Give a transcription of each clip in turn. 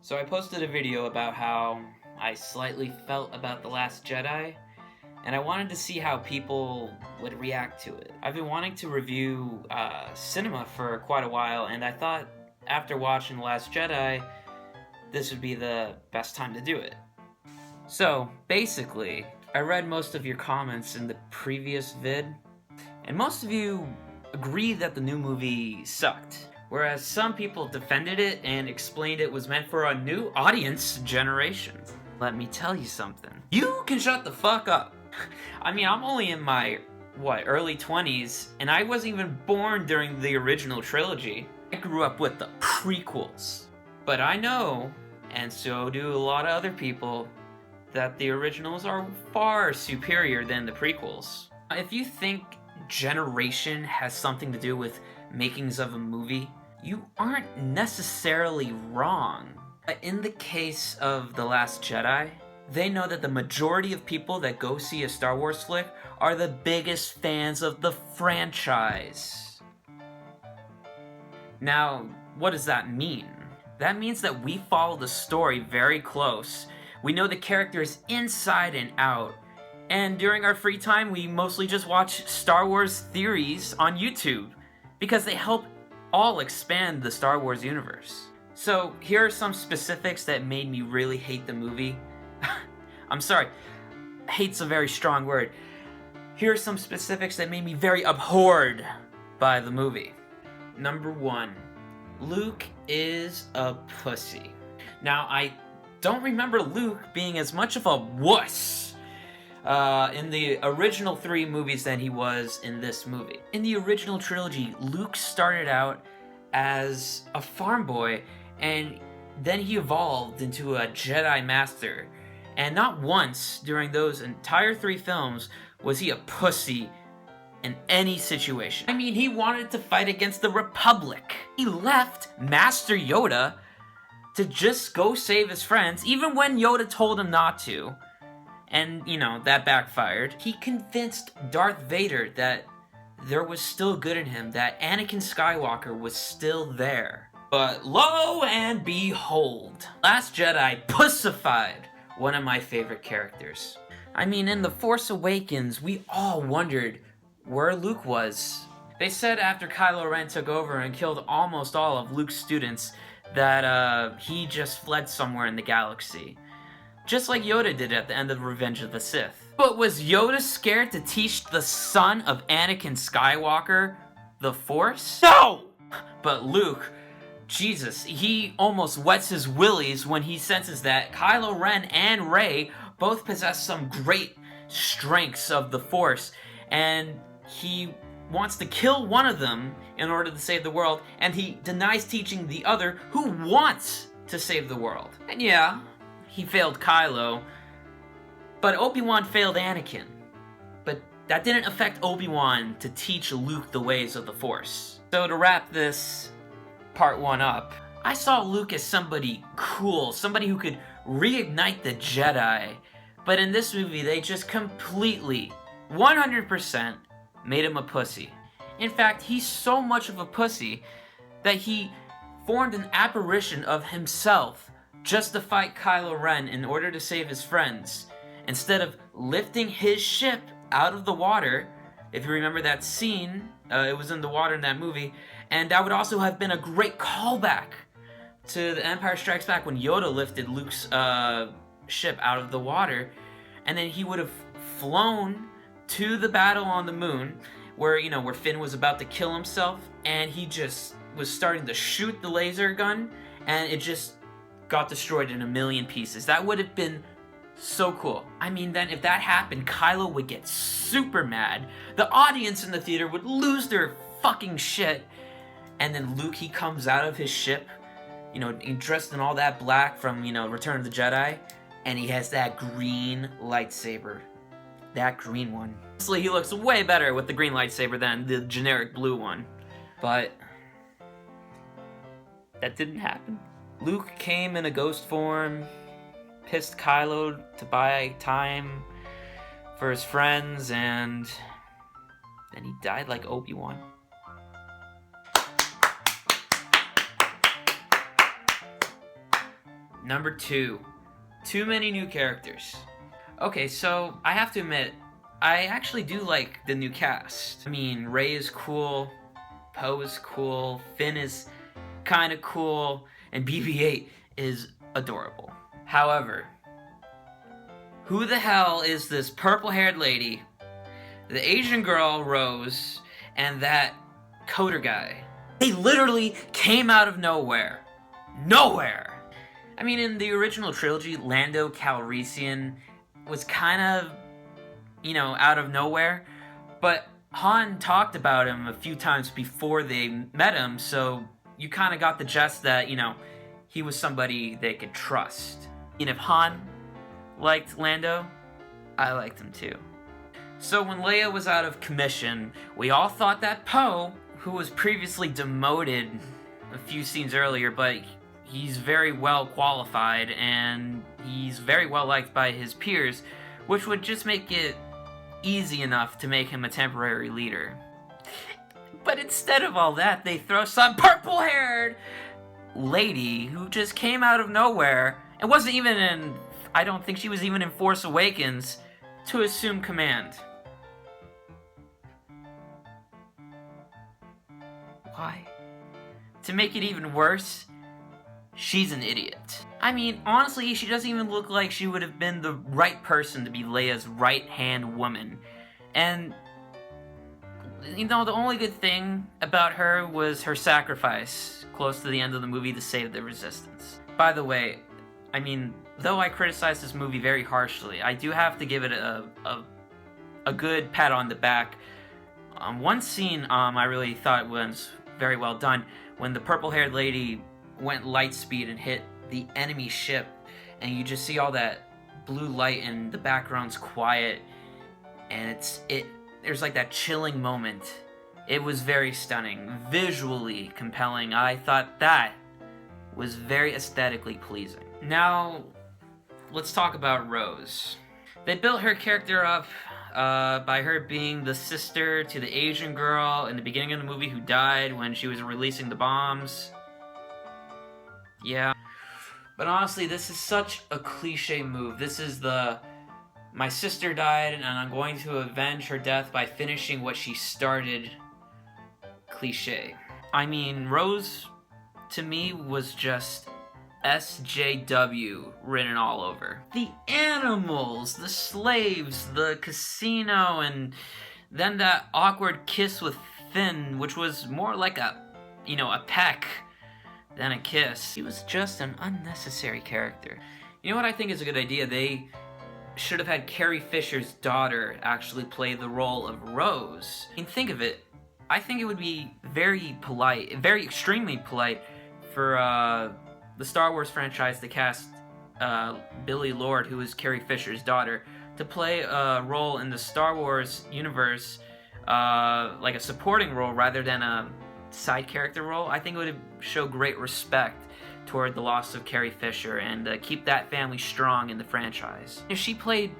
So I posted a video about how I slightly felt about The Last Jedi, and I wanted to see how people would react to it. I've been wanting to review cinema for quite a while, and I thought after watching The Last Jedi, this would be the best time to do it. So, basically, I read most of your comments in the previous vid, and most of you agree that the new movie sucked. Whereas some people defended it and explained it was meant for a new audience generation. Let me tell you something. You can shut the fuck up. I mean, I'm only in my, early 20s, and I wasn't even born during the original trilogy. I grew up with the prequels. But I know, and so do a lot of other people, that the originals are far superior than the prequels. If you think generation has something to do with makings of a movie, you aren't necessarily wrong. In the case of The Last Jedi, they know that the majority of people that go see a Star Wars flick are the biggest fans of the franchise. Now, what does that mean? That means that we follow the story very close. We know the characters inside and out. And during our free time, we mostly just watch Star Wars theories on YouTube because they help all expand the Star Wars universe. So here are some specifics that made me really hate the movie. I'm sorry, hate's a very strong word. Here are some specifics that made me very abhorred by the movie. Number 1, Luke is a pussy. Now, I don't remember Luke being as much of a wuss in the original 3 movies than he was in this movie. In the original trilogy, Luke started out as a farm boy, and then he evolved into a Jedi Master. And not once during those entire 3 films was he a pussy in any situation. I mean, he wanted to fight against the Republic. He left Master Yoda to just go save his friends, even when Yoda told him not to. And, that backfired. He convinced Darth Vader that there was still good in him, that Anakin Skywalker was still there. But lo and behold, Last Jedi pussified one of my favorite characters. I mean, in The Force Awakens, we all wondered where Luke was. They said after Kylo Ren took over and killed almost all of Luke's students that he just fled somewhere in the galaxy. Just like Yoda did at the end of Revenge of the Sith. But was Yoda scared to teach the son of Anakin Skywalker the Force? No! But Luke, Jesus, he almost wets his willies when he senses that Kylo Ren and Rey both possess some great strengths of the Force, and he wants to kill one of them in order to save the world, and he denies teaching the other who wants to save the world. And yeah, he failed Kylo, but Obi-Wan failed Anakin. But that didn't affect Obi-Wan to teach Luke the ways of the Force. So to wrap this part 1 up, I saw Luke as somebody cool, somebody who could reignite the Jedi. But in this movie, they just completely, 100%, made him a pussy. In fact, he's so much of a pussy that he formed an apparition of himself just to fight Kylo Ren in order to save his friends, instead of lifting his ship out of the water. If you remember that scene, it was in the water in that movie, and that would also have been a great callback to The Empire Strikes Back when Yoda lifted Luke's ship out of the water, and then he would have flown to the battle on the moon, where Finn was about to kill himself, and he just was starting to shoot the laser gun, and it just got destroyed in a million pieces. That would have been so cool. I mean, then if that happened, Kylo would get super mad. The audience in the theater would lose their fucking shit. And then Luke, he comes out of his ship, dressed in all that black from, Return of the Jedi. And he has that green lightsaber. That green one. Honestly, he looks way better with the green lightsaber than the generic blue one. But that didn't happen. Luke came in a ghost form, pissed Kylo to buy time for his friends, and then he died like Obi-Wan. Number 2. Too many new characters. Okay, so I have to admit, I actually do like the new cast. I mean, Rey is cool, Poe is cool, Finn is kind of cool, and BB-8 is adorable. However, who the hell is this purple-haired lady, the Asian girl, Rose, and that coder guy? They literally came out of nowhere. Nowhere! I mean, in the original trilogy, Lando Calrissian was kind of, you know, out of nowhere, but Han talked about him a few times before they met him, so you kind of got the gist that, you know, he was somebody they could trust. And if Han liked Lando, I liked him too. So when Leia was out of commission, we all thought that Poe, who was previously demoted a few scenes earlier, but he's very well qualified and he's very well liked by his peers, which would just make it easy enough to make him a temporary leader. But instead of all that, they throw some purple-haired lady who just came out of nowhere and wasn't even in, I don't think she was even in Force Awakens, to assume command. Why? To make it even worse, she's an idiot. I mean, honestly, she doesn't even look like she would have been the right person to be Leia's right-hand woman. And, you know, the only good thing about her was her sacrifice close to the end of the movie to save the Resistance. By the way, I mean, though I criticize this movie very harshly, I do have to give it a good pat on the back. One scene I really thought was very well done, when the purple-haired lady went light speed and hit the enemy ship, and you just see all that blue light and the background's quiet, and there's like that chilling moment. It was very stunning, visually compelling. I thought that was very aesthetically pleasing. Now, let's talk about Rose. They built her character up by her being the sister to the Asian girl in the beginning of the movie who died when she was releasing the bombs. Yeah. But honestly, this is such a cliche move. This is the, my sister died and I'm going to avenge her death by finishing what she started cliche. I mean, Rose, to me, was just SJW written all over. The animals, the slaves, the casino, and then that awkward kiss with Finn, which was more like a, you know, a peck than a kiss. He was just an unnecessary character. You know what I think is a good idea? They should have had Carrie Fisher's daughter actually play the role of Rose. I mean, think of it. I think it would be very polite, very extremely polite for the Star Wars franchise to cast Billie Lourd, who is Carrie Fisher's daughter, to play a role in the Star Wars universe, like a supporting role rather than a side character role. I think it would show great respect toward the loss of Carrie Fisher and keep that family strong in the franchise. If she played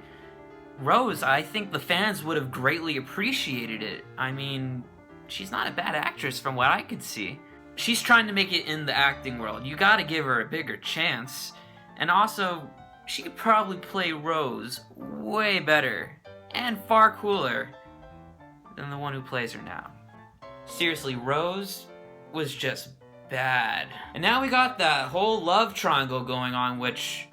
Rose, I think the fans would have greatly appreciated it. I mean, she's not a bad actress from what I could see. She's trying to make it in the acting world. You gotta give her a bigger chance. And also, she could probably play Rose way better and far cooler than the one who plays her now. Seriously, Rose was just bad. And now we got that whole love triangle going on, which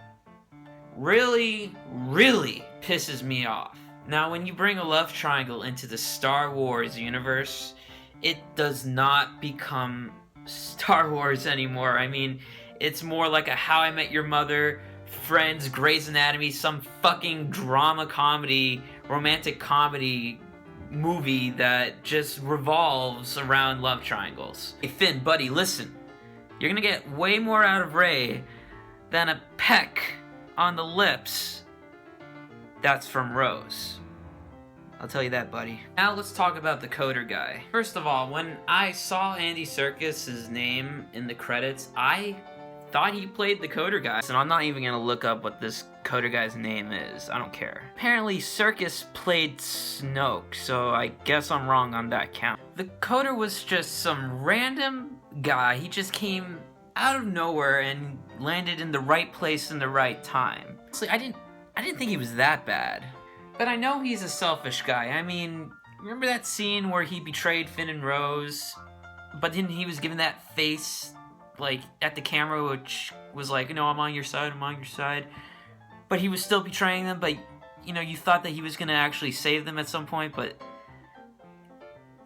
really, really pisses me off. Now, when you bring a love triangle into the Star Wars universe, it does not become Star Wars anymore. I mean, it's more like a How I Met Your Mother, Friends, Grey's Anatomy, some fucking drama comedy, romantic comedy movie that just revolves around love triangles. Hey Finn, buddy, listen. You're gonna get way more out of Rey than a peck on the lips that's from Rose. I'll tell you that, buddy. Now let's talk about the coder guy. First of all, when I saw Andy Serkis' name in the credits, I thought he played the coder guy. And I'm not even gonna look up what this coder guy's name is. I don't care. Apparently Serkis played Snoke, so I guess I'm wrong on that count. The coder was just some random guy. He just came out of nowhere and landed in the right place in the right time. Honestly, I didn't think he was that bad. But I know he's a selfish guy. I mean, remember that scene where he betrayed Finn and Rose? But then he was given that face, like, at the camera, which was like, no, I'm on your side, I'm on your side. But he was still betraying them, but, you know, you thought that he was gonna actually save them at some point, but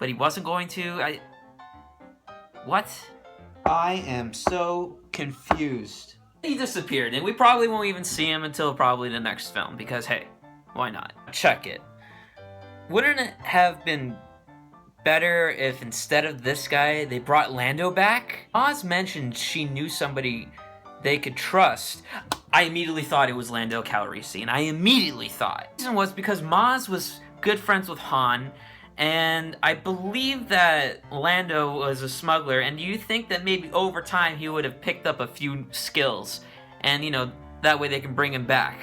he wasn't going to. What? I am so confused. He disappeared, and we probably won't even see him until probably the next film, because, hey, why not? Check it. Wouldn't it have been better if instead of this guy, they brought Lando back? Oz mentioned she knew somebody they could trust. I immediately thought it was Lando Calrissian. I immediately thought. The reason was because Maz was good friends with Han, and I believe that Lando was a smuggler, and do you think that maybe over time he would have picked up a few skills, and, you know, that way they can bring him back?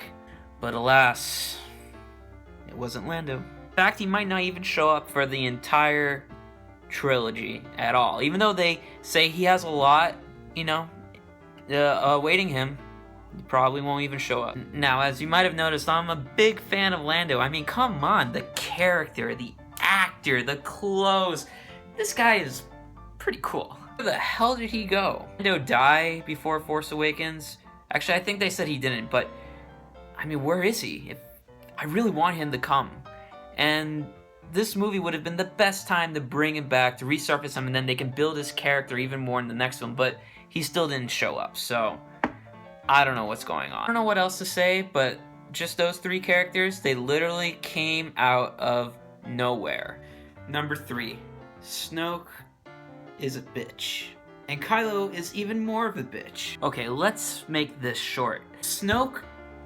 But alas, it wasn't Lando. In fact, he might not even show up for the entire trilogy at all, even though they say he has a lot, you know, awaiting him. He probably won't even show up. Now, as you might have noticed, I'm a big fan of Lando. I mean, come on, the character, the actor, the clothes. This guy is pretty cool. Where the hell did he go? Did Lando die before Force Awakens? Actually, I think they said he didn't, but I mean, where is he? I really want him to come. And this movie would have been the best time to bring him back, to resurface him, and then they can build his character even more in the next one, but he still didn't show up, so I don't know what's going on. I don't know what else to say, but just those three characters, they literally came out of nowhere. Number 3, Snoke is a bitch. And Kylo is even more of a bitch. Okay, let's make this short. Snoke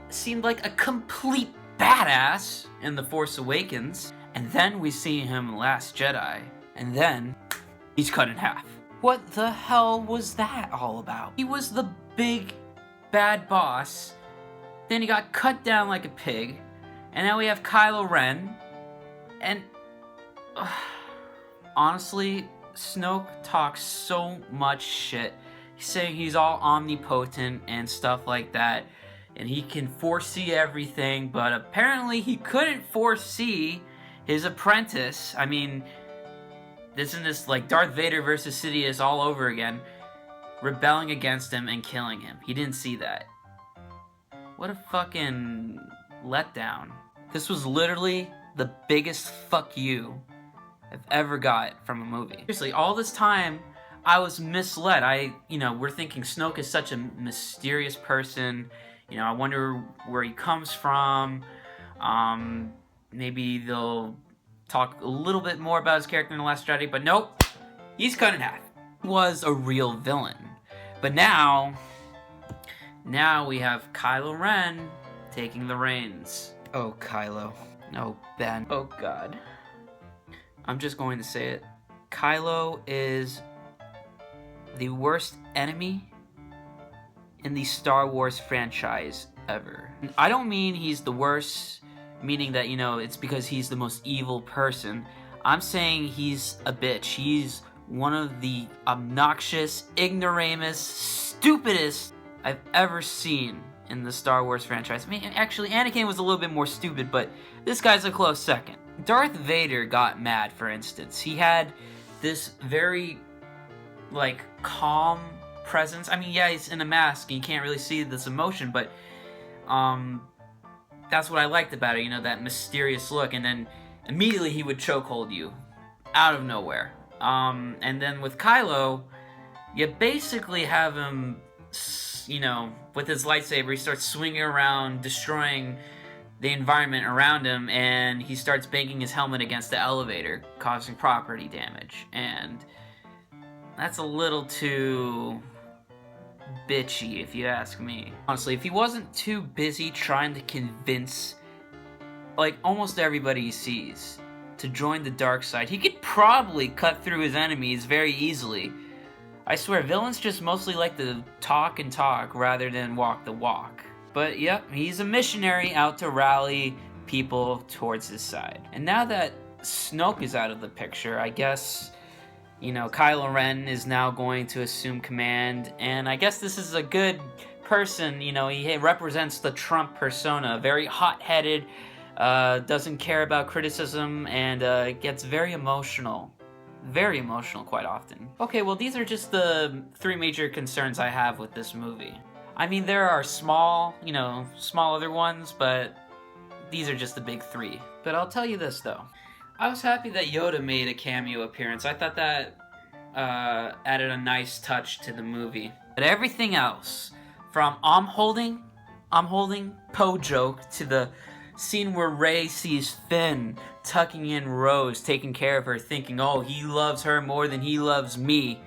seemed like a complete badass in The Force Awakens, and then we see him in Last Jedi, and then he's cut in half. What the hell was that all about? He was the big bad boss, then he got cut down like a pig, and now we have Kylo Ren, and honestly, Snoke talks so much shit. He's saying he's all omnipotent and stuff like that, and he can foresee everything, but apparently he couldn't foresee his apprentice. I mean, isn't this like Darth Vader versus Sidious all over again, rebelling against him and killing him? He didn't see that. What a fucking letdown. This was literally the biggest fuck you I've ever got from a movie. Seriously, all this time, I was misled. We're thinking Snoke is such a mysterious person. You know, I wonder where he comes from. Maybe they'll talk a little bit more about his character in The Last Jedi, but nope, he's cut in half. He was a real villain. But now we have Kylo Ren taking the reins. Oh, Kylo. Oh, Ben. Oh, God. I'm just going to say it. Kylo is the worst enemy in the Star Wars franchise ever. I don't mean he's the worst, meaning that, you know, it's because he's the most evil person. I'm saying he's a bitch. He's one of the obnoxious, ignoramus, stupidest I've ever seen in the Star Wars franchise. I mean, actually, Anakin was a little bit more stupid, but this guy's a close second. Darth Vader got mad, for instance. He had this very, like, calm presence. I mean, yeah, he's in a mask, and you can't really see this emotion, but that's what I liked about it, you know, that mysterious look, and then immediately he would chokehold you out of nowhere. And then with Kylo, you basically have him, you know, with his lightsaber, he starts swinging around, destroying the environment around him, and he starts banging his helmet against the elevator, causing property damage. And that's a little too bitchy, if you ask me. Honestly, if he wasn't too busy trying to convince, like, almost everybody he sees to join the dark side, he could probably cut through his enemies very easily. I swear, villains just mostly like to talk and talk rather than walk the walk. But yep, he's a missionary out to rally people towards his side. And now that Snoke is out of the picture, I guess, You know, Kylo Ren is now going to assume command, and I guess this is a good person. You know, he represents the Trump persona, very hot-headed, doesn't care about criticism, and gets very emotional quite often. Okay, well, these are just the 3 major concerns I have with this movie. I mean, there are small other ones, but these are just the big 3. But I'll tell you this, though. I was happy that Yoda made a cameo appearance. I thought that added a nice touch to the movie. But everything else, from I'm holding Poe joke to the scene where Rey sees Finn tucking in Rose, taking care of her, thinking, oh, he loves her more than he loves me.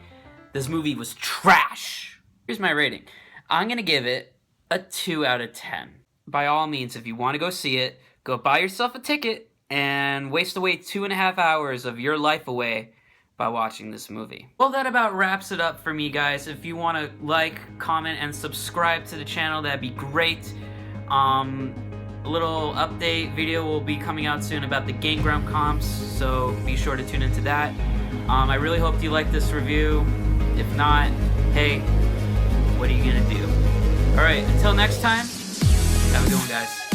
This movie was trash. Here's my rating. I'm gonna give it a 2 out of 10. By all means, if you want to go see it, go buy yourself a ticket and waste away 2.5 hours of your life away by watching this movie. Well, that about wraps it up for me, guys. If you want to like, comment, and subscribe to the channel, that'd be great. A little update video will be coming out soon about the Game Grump comps, so be sure to tune into that. I really hope you liked this review. If not, hey, what are you gonna do? Alright, until next time, have a good one, guys.